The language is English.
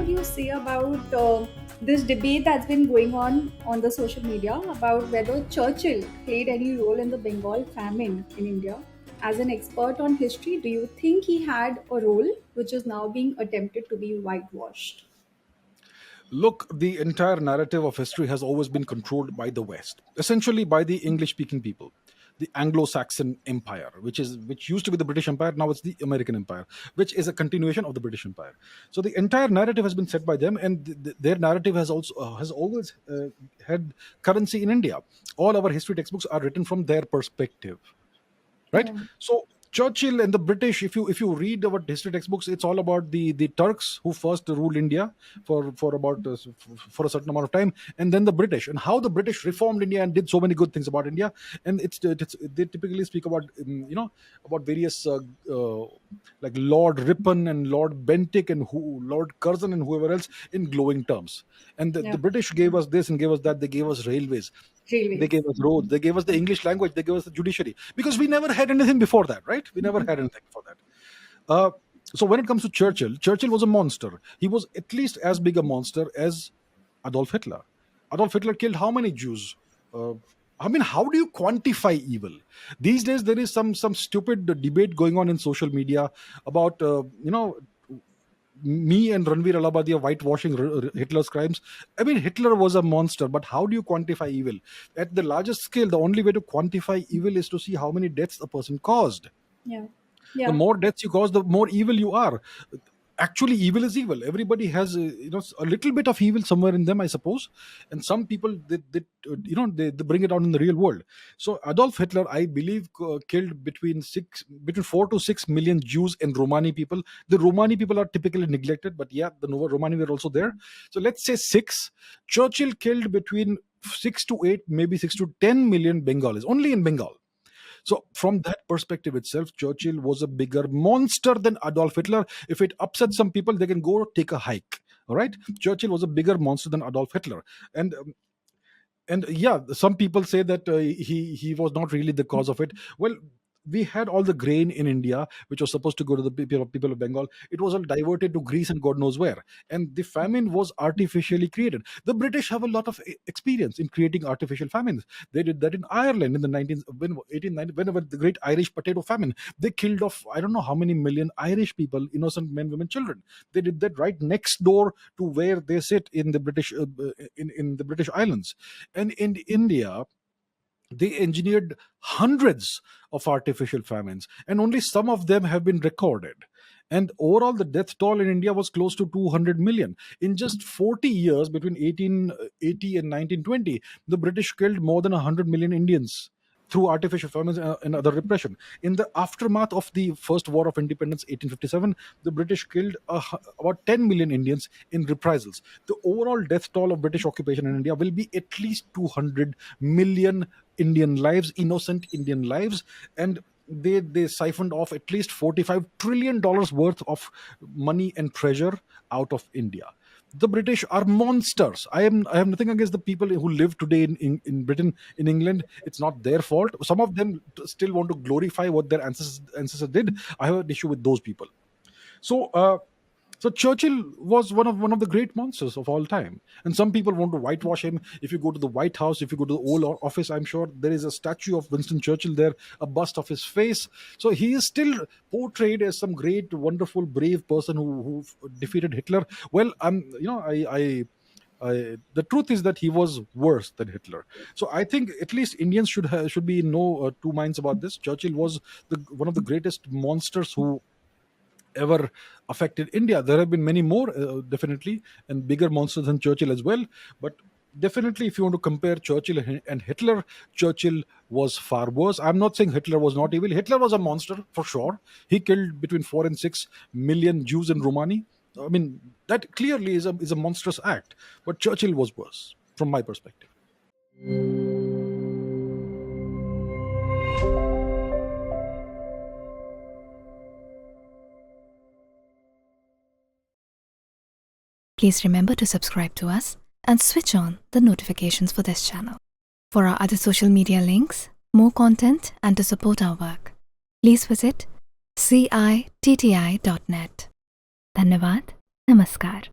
would you say about this debate that's been going on the social media about whether Churchill played any role in the Bengal famine in India? As an expert on history, do you think he had a role which is now being attempted to be whitewashed? Look, the entire narrative of history has always been controlled by the West, essentially by the English-speaking people, the Anglo-Saxon Empire, which used to be the British Empire. Now it's the American Empire, which is a continuation of the British Empire. So the entire narrative has been set by them, and their narrative has always had currency in India. All our history textbooks are written from their perspective, right? Yeah. So Churchill and the British, if you read our history textbooks, it's all about the Turks who first ruled India for about for a certain amount of time, and then the British, and how the British reformed India and did so many good things about India. And they typically speak about about various like Lord Ripon and Lord Bentinck and who Lord Curzon and whoever else in glowing terms. And the Yeah. British gave us this and gave us that. They gave us railways, they Railways. gave us roads, they gave us the English language, they gave us the judiciary, because we never had anything before that, right? We never had anything before that. uh, so when it comes to Churchill was a monster. He was at least as big a monster as Adolf Hitler. Adolf Hitler killed how many Jews? uh, I mean, how do you quantify evil these days? There is some stupid debate going on in social media about me and Ranveer Alabadi are whitewashing Hitler's crimes. I mean, Hitler was a monster, but how do you quantify evil? At the largest scale, the only way to quantify evil is to see how many deaths a person caused. Yeah. The Yeah. more deaths you cause, the more evil you are. Actually, evil is evil. Everybody has a little bit of evil somewhere in them, I suppose. And some people they bring it out in the real world. So Adolf Hitler, I believe, killed between 4 to 6 million Jews and Romani people. The Romani people are typically neglected, but yeah, the Romani were also there. So let's say 6. Churchill killed between 6 to 8, maybe 6 to 10 million Bengalis only in Bengal. So, from that perspective itself, Churchill was a bigger monster than Adolf Hitler. If it upsets some people, they can go take a hike. All right, Churchill was a bigger monster than Adolf Hitler, and yeah, some people say that he was not really the cause of it. Well, we had all the grain in India which was supposed to go to the people of Bengal. It was all diverted to Greece and God knows where, and the famine was artificially created. The British have a lot of experience in creating artificial famines. They did that in Ireland in the 1890, whenever the great Irish potato famine. They killed off I don't know how many million Irish people, innocent men, women, children. They did that right next door to where they sit in the in the British Islands. And in India, they engineered hundreds of artificial famines, and only some of them have been recorded. And overall, the death toll in India was close to 200 million. In just 40 years, between 1880 and 1920, the British killed more than 100 million Indians through artificial famines and other repression. In the aftermath of the First War of Independence, 1857, the British killed about 10 million Indians in reprisals. The overall death toll of British occupation in India will be at least 200 million Indian lives, innocent Indian lives, and they siphoned off at least $45 trillion worth of money and treasure out of India. The British are monsters. I have nothing against the people who live today in Britain, in England. It's not their fault. Some of them still want to glorify what their ancestors did. I have an issue with those people. So so Churchill was one of the great monsters of all time, and some people want to whitewash him. If you go to the White House, if you go to the Oval Office, I'm sure there is a statue of Winston Churchill there, a bust of his face. So he is still portrayed as some great, wonderful, brave person who defeated Hitler. Well, the truth is that he was worse than Hitler. So I think at least Indians should be in no two minds about this. Churchill was one of the greatest monsters who ever affected India. There have been many more, definitely, and bigger monsters than Churchill as well. But definitely, if you want to compare Churchill and Hitler, Churchill was far worse. I'm not saying Hitler was not evil. Hitler was a monster for sure. He killed between 4 and 6 million Jews and Romani. I mean, that clearly is a monstrous act. But Churchill was worse, from my perspective. Please remember to subscribe to us and switch on the notifications for this channel. For our other social media links, more content, and to support our work, please visit citti.net. Dhanyavad. Namaskar.